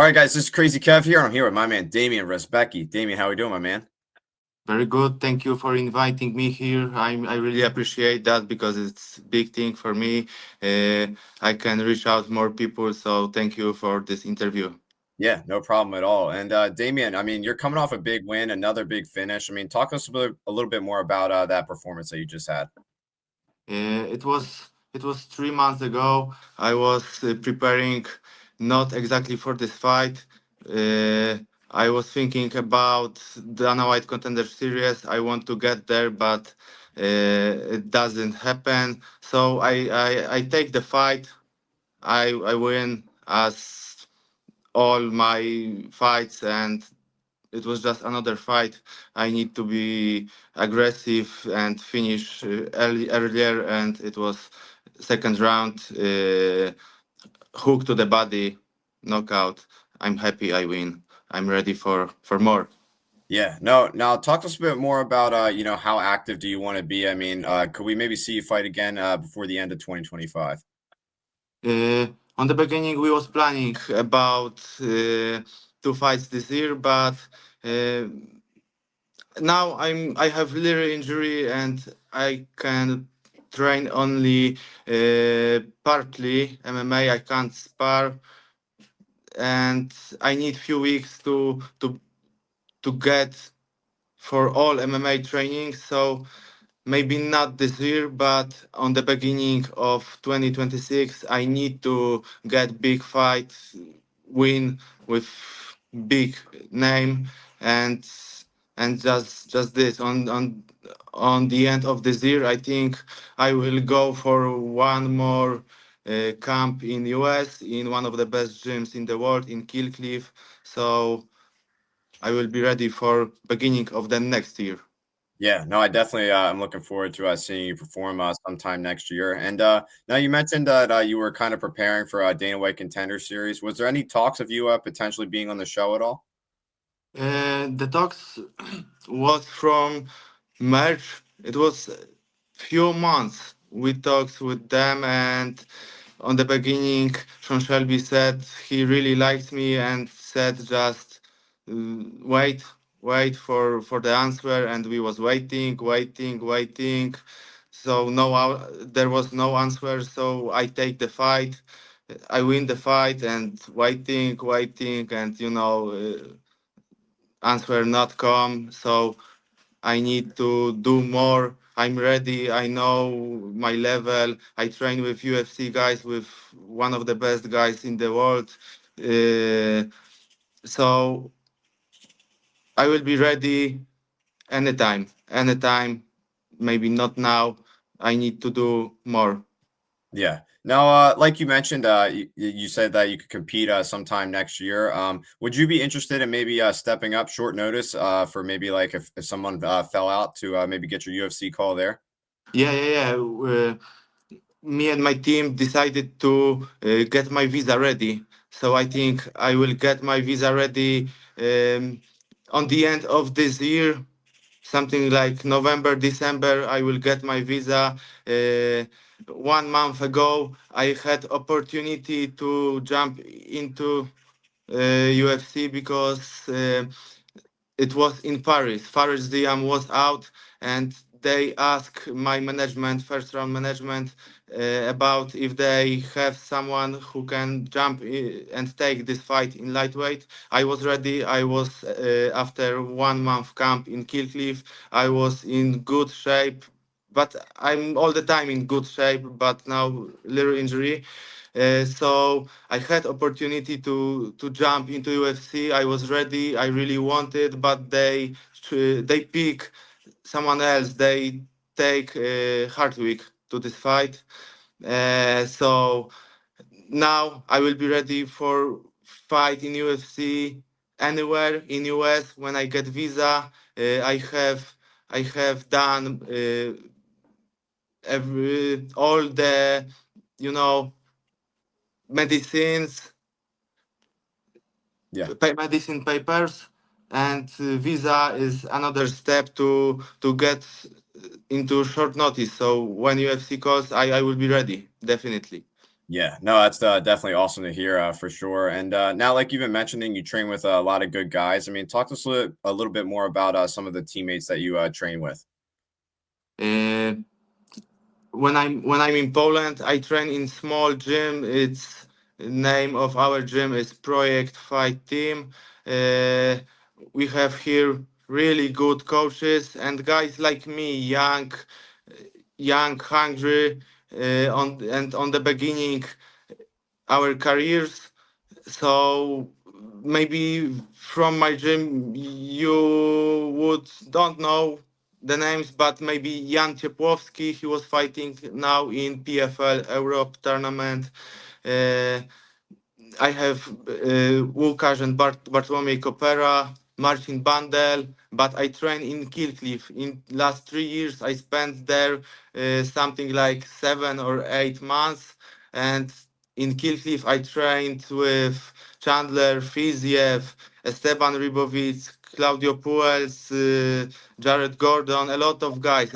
right, guys, this is Crazy Kev here. I'm here with my man Damian Rzepecki. Damian, how we doing, my man? Very good. Thank you for inviting me here. I really appreciate that because it's big thing for me. Uh, I can reach out more people. So thank you for this interview. Yeah, no problem at all. And Damian, I mean, you're coming off a big win, another big finish. I mean, talk to us a little bit more about that performance that you just had. It was 3 months ago. I was preparing not exactly for this fight. Uh, I was thinking about the White Contender Series. I want to get there, but it doesn't happen. So I take the fight. I win as all my fights, and it was just another fight. I need to be aggressive and finish earlier, and it was second round, hook to the body, knockout. I'm happy I win. I'm ready for more. Yeah, no, now talk to us a bit more about how active do you want to be? I mean, could we maybe see you fight again before the end of 2025? Uh, on the beginning, we was planning about two fights this year, but uh, now I have little injury and I can train only partly MMA. I can't spar, and I need few weeks to get for all MMA training. So maybe not this year, but on the beginning of 2026, I need to get big fight, win with big name, and just this on the end of this year. I think I will go for one more camp in US in one of the best gyms in the world in Killcliff. So I will be ready for beginning of the next year. Yeah, no, I definitely I'm looking forward to seeing you perform sometime next year. And now you mentioned that you were kind of preparing for Dana White Contender Series. Was there any talks of you potentially being on the show at all? The talks was from March. It was few months. We talked with them, and on the beginning, Sean Shelby said he really liked me and said just wait, wait for the answer, and we was waiting. So there was no answer. So I take the fight. I win the fight and waiting, and answer not come. So I need to do more. I'm ready. I know my level. I train with UFC guys, with one of the best guys in the world. Uh, so I will be ready anytime. Maybe not now. I need to do more. Yeah. Now, like you mentioned, you said that you could compete sometime next year. Would you be interested in maybe stepping up short notice for maybe like if someone fell out to maybe get your UFC call there? Yeah. Me and my team decided to get my visa ready. So I think I will get my visa ready um, on the end of this year, something like November, December. I will get my visa. 1 month ago, I had opportunity to jump into UFC because it was in Paris. Paris Diam was out, and they asked my management, first round management, about if they have someone who can jump and take this fight in lightweight. I was ready. I was after 1 month camp in Killcliff. I was in good shape, but I'm all the time in good shape. But now little injury. So I had opportunity to jump into UFC. I was ready. I really wanted, but they pick someone else. They take Hardwick to this fight. So now I will be ready for fight in UFC anywhere in US when I get visa. I have done every all the you know medicines, Yeah. pay medicine papers, and visa is another step to get into short notice. So when UFC calls, I will be ready definitely. Yeah, no, that's definitely awesome to hear for sure. And now, like you've been mentioning, you train with a lot of good guys. I mean, talk to us a little bit more about some of the teammates that you train with. Uh, when I'm in Poland, I train in small gym. It's name of our gym is Project Fight Team. Uh, we have here really good coaches and guys like me, young, hungry, on the beginning our careers. So maybe from my gym you would don't know the names, but maybe Jan Ciepłowski, he was fighting now in PFL Europe tournament. Uh, I have Łukasz and Bartłomiej Kopera, Marcin Bandel, but I train in Kilcliff. In last 3 years, I spent there something like 7 or 8 months, and in Kilcliff I trained with Chandler Fiziev, Esteban Ribowitz, Claudio Puels, Jared Gordon, a lot of guys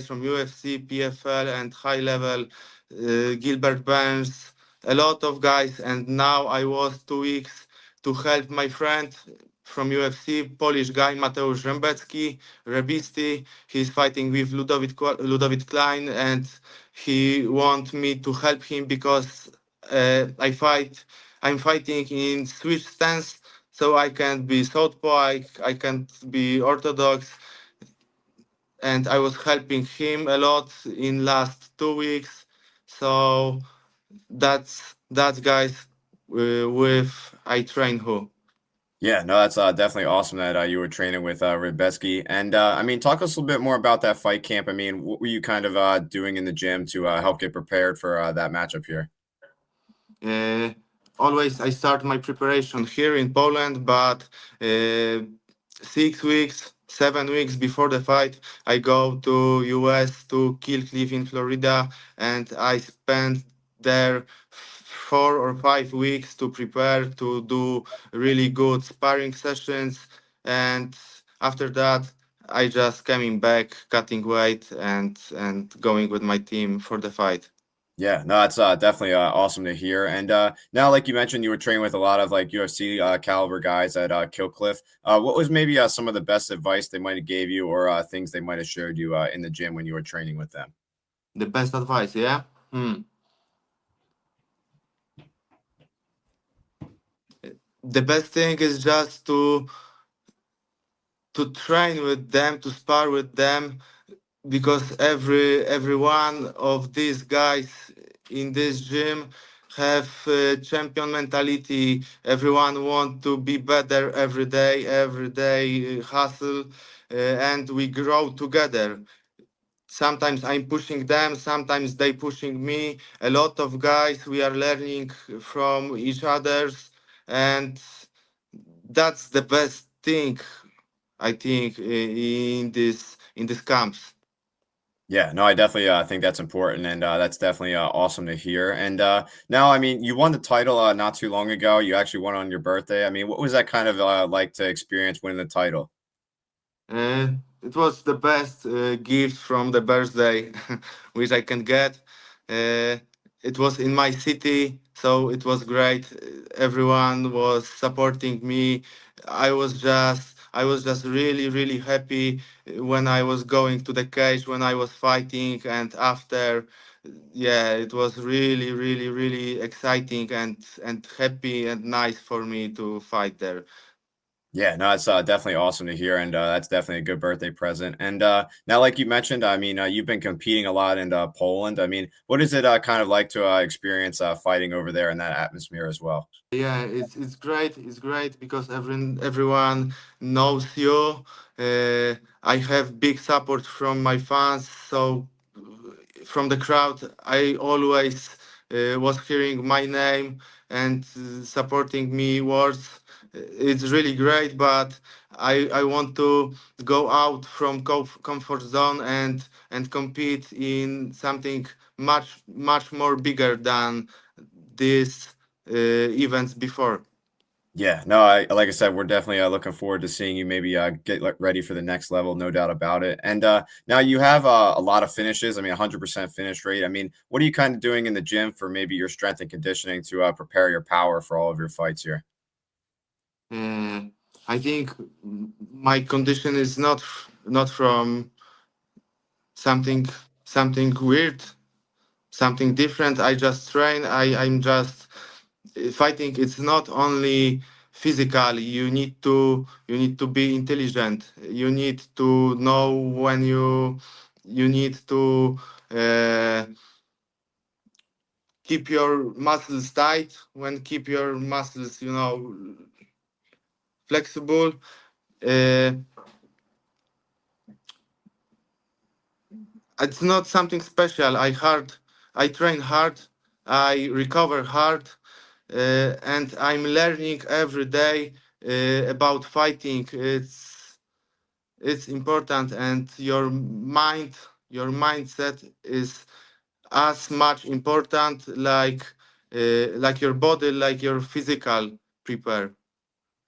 from UFC, PFL, and high level, Gilbert Burns, a lot of guys. And now I was 2 weeks to help my friend from UFC, Polish guy Mateusz Rzepecki, Rebisti. He's fighting with Ludowit Klein, and he want me to help him because I'm fighting in switch stance, so I can't be southpaw, I can't be orthodox, and I was helping him a lot in last 2 weeks. So that's guys with I train who. Yeah, no, that's definitely awesome that you were training with Rzepecki. And I mean, talk us a little bit more about that fight camp. I mean, what were you kind of doing in the gym to help get prepared for that matchup here? Uh, Always I start my preparation here in Poland, but 6 weeks, 7 weeks before the fight, I go to US to Kilcliff in Florida, and I spend there 4 or 5 weeks to prepare to do really good sparring sessions, and after that I just coming back, cutting weight, and going with my team for the fight. Yeah, no, that's definitely awesome to hear. And now, like you mentioned, you were training with a lot of like UFC caliber guys at Killcliff. What was maybe some of the best advice they might have gave you, or things they might have showed you in the gym when you were training with them? The best advice, yeah. The best thing is just to train with them, to spar with them, because every one of these guys in this gym have champion mentality. Everyone want to be better every day hustle, and we grow together. Sometimes I'm pushing them, sometimes they pushing me. A lot of guys, we are learning from each others, and that's the best thing I think in this camps. Yeah, no, I definitely think that's important, and that's definitely awesome to hear. And now, I mean, you won the title not too long ago. You actually won on your birthday. I mean, what was that kind of like to experience winning the title? Uh, it was the best gift from the birthday which I can get. Uh, it was in my city, so it was great. Everyone was supporting me. I was just really happy when I was going to the cage, when I was fighting, and after. Yeah, it was really exciting and happy and nice for me to fight there. Yeah, no, it's definitely awesome to hear, and that's definitely a good birthday present. And now, like you mentioned, I mean, you've been competing a lot in Poland. I mean, what is it kind of like to experience fighting over there in that atmosphere as well? Yeah, it's great. It's great because everyone knows you. I have big support from my fans. So from the crowd, I always was hearing my name and supporting me words. It's really great, but I want to go out from comfort zone and compete in something much more bigger than these events before. Yeah, no, I like I said, we're definitely looking forward to seeing you maybe get ready for the next level, no doubt about it. And now you have a lot of finishes. I mean, 100% finish rate. I mean, what are you kind of doing in the gym for maybe your strength and conditioning to prepare your power for all of your fights here? Uh, I think my condition is not from something something weird, something different. I just train. I'm just fighting. It's not only physical. You need to be intelligent. You need to know when you need to uh, keep your muscles tight, when keep your muscles flexible. Uh, it's not something special. I train hard, I recover hard, and I'm learning every day about fighting. It's important, and your mindset is as much important like your body, like your physical prepare.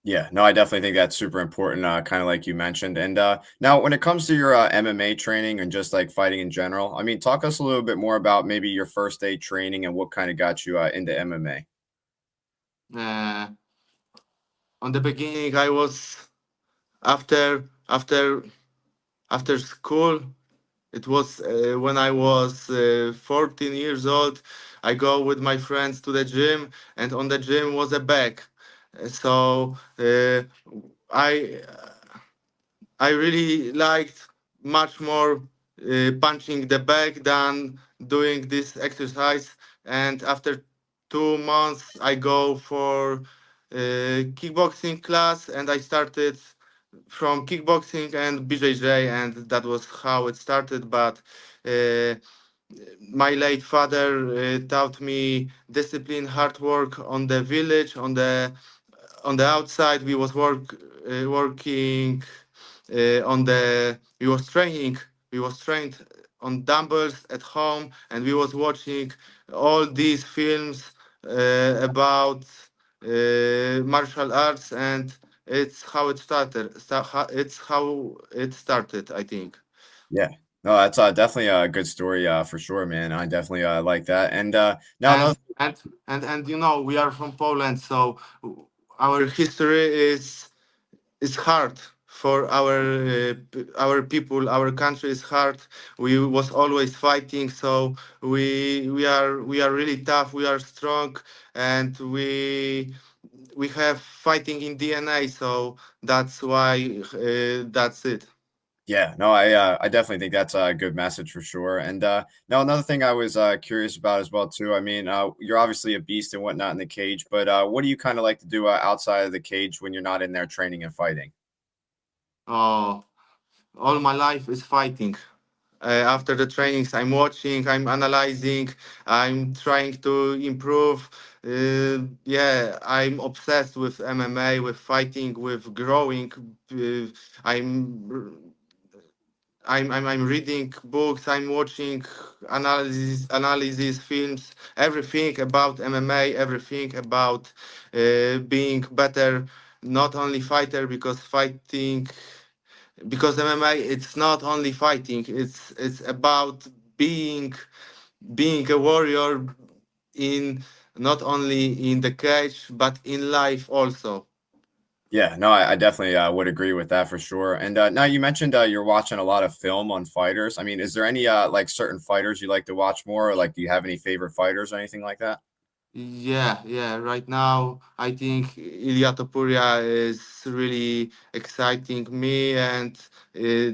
Yeah, no, I definitely think that's super important, kind of like you mentioned. And now, when it comes to your MMA training and just like fighting in general, I mean, talk us a little bit more about maybe your first day training and what kind of got you into MMA. Uh, on the beginning, I was after after after school. It was when I was 14 years old. I go with my friends to the gym, and on the gym was a bag. So I I really liked much more punching the bag than doing this exercise. And after 2 months, I go for kickboxing class, and I started from kickboxing and BJJ, and that was how it started. But uh, my late father taught me discipline, hard work on the village, on the outside. We was working on the we was training we was trained on dumbbells at home, and we was watching all these films about martial arts, and it's how it started, I think. Yeah. No, that's definitely a good story for sure, man. I definitely like that. And now and another and we are from Poland, so our history is hard for our people. Our country is hard. We was always fighting, so we are really tough, we are strong, and we have fighting in DNA, so that's why that's it. Yeah, no, I definitely think that's a good message for sure. And now another thing I was curious about as well too. I mean, you're obviously a beast and whatnot in the cage, but what do you kind of like to do outside of the cage when you're not in there training and fighting? Oh, all my life is fighting. After the trainings, I'm watching, I'm analyzing, I'm trying to improve. Yeah, I'm obsessed with MMA, with fighting, with growing. Uh, I'm I'm reading books, I'm watching analysis films, everything about MMA, everything about being better, not only fighter, because MMA it's not only fighting, it's about being being a warrior in not only in the cage but in life also. Yeah, no, I definitely would agree with that for sure. And now you mentioned you're watching a lot of film on fighters. I mean, is there any like certain fighters you like to watch more, or like do you have any favorite fighters or anything like that? Yeah. Right now, I think Ilya Topuria is really exciting me, and uh,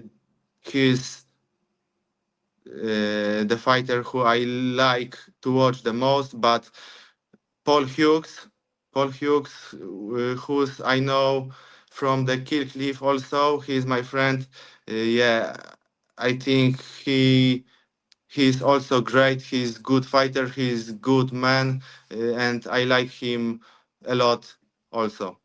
he's the fighter who I like to watch the most. But Paul Hughes, Paul Hughes, who's I know from the Kill Cliff also. He's my friend. Yeah, I think he's also great. He's good fighter. He's good man, and I like him a lot also.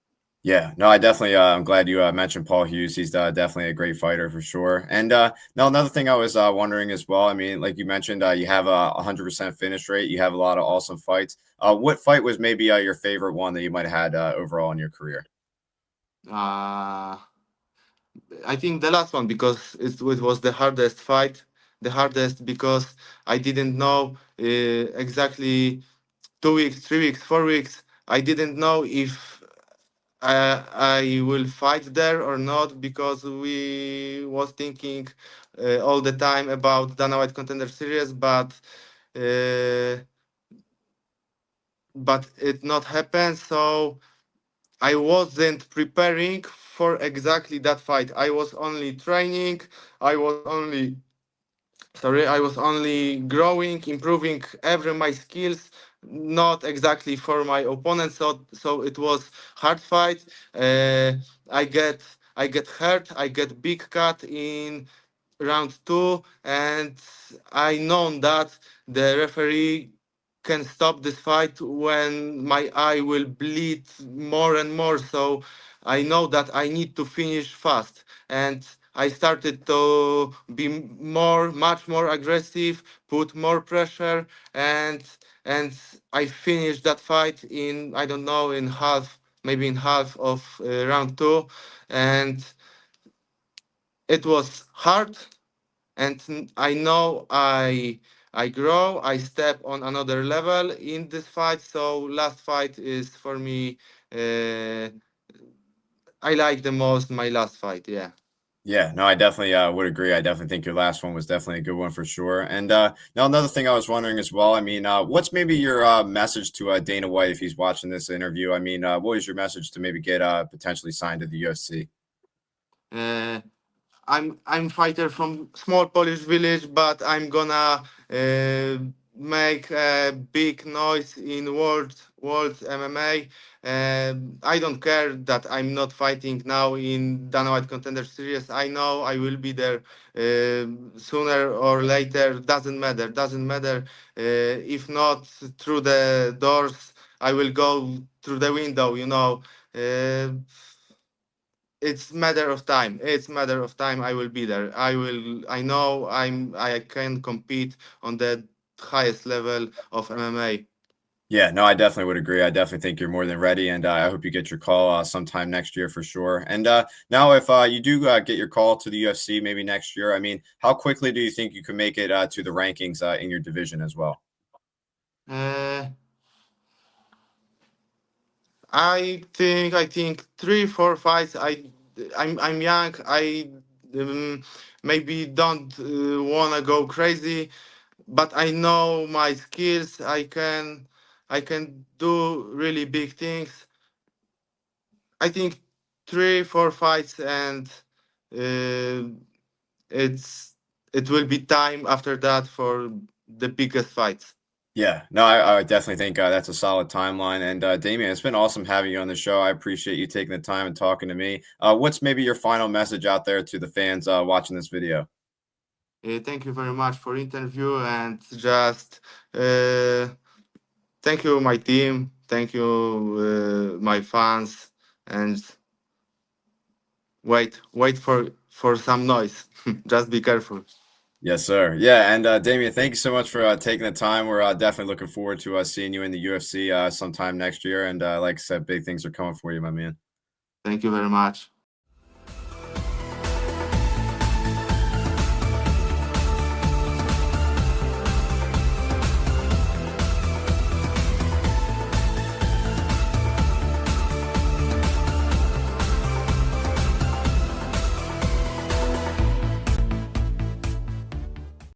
Yeah, no, I definitely, I'm glad you mentioned Paul Hughes. He's definitely a great fighter for sure. And now another thing I was wondering as well. I mean, like you mentioned, you have a 100% finish rate. You have a lot of awesome fights. What fight was maybe your favorite one that you might have had overall in your career? Uh, I think the last one because it was the hardest fight, the hardest because I didn't know exactly 2 weeks, 3 weeks, 4 weeks. I didn't know if I will fight there or not because we was thinking all the time about Dana White Contender Series, uh, but it not happened. So I wasn't preparing for exactly that fight. I was only training. I was only I was only growing, improving every my skills, not exactly for my opponent. So it was hard fight. uh, i get I get hurt, I get big cut in round two, and I know that the referee can stop this fight when my eye will bleed more and more. So I know that I need to finish fast, and I started to be much more aggressive, put more pressure, and I finished that fight in, I don't know, in half, maybe in half of round two, and it was hard. And I know I grow, I step on another level in this fight. So last fight is for me. Uh, I like the most my last fight. Yeah. Yeah, no, I definitely would agree. I definitely think your last one was definitely a good one for sure. And now another thing I was wondering as well. I mean, what's maybe your message to Dana White if he's watching this interview? I mean, what is your message to maybe get potentially signed to the UFC? Uh, I'm fighter from small Polish village, but I'm gonna uh, make a big noise in world MMA. I don't care that I'm not fighting now in Dana White Contender Series. I know I will be there sooner or later. Doesn't matter. If not through the doors, I will go through the window. It's matter of time. It's matter of time. I will be there. I know I can compete on the highest level of MMA. Yeah, no, I definitely would agree. I definitely think you're more than ready, and I hope you get your call sometime next year for sure. And now, if you do get your call to the UFC maybe next year, I mean, how quickly do you think you can make it to the rankings in your division as well? uh, I think 3 4 fights. I'm young. I um, maybe don't wanna go crazy, but I know my skills. I can do really big things. I think 3 4 fights, and uh, it's it will be time after that for the biggest fights. Yeah, no, I definitely think that's a solid timeline. And Damian, it's been awesome having you on the show. I appreciate you taking the time and talking to me. What's maybe your final message out there to the fans watching this video? Thank you very much for interview, and just uh, thank you my team, thank you my fans, and wait for some noise. Just be careful. Yes, sir. Yeah, and Damian, thank you so much for taking the time. We're definitely looking forward to seeing you in the UFC sometime next year. And like I said, big things are coming for you, my man. Thank you very much.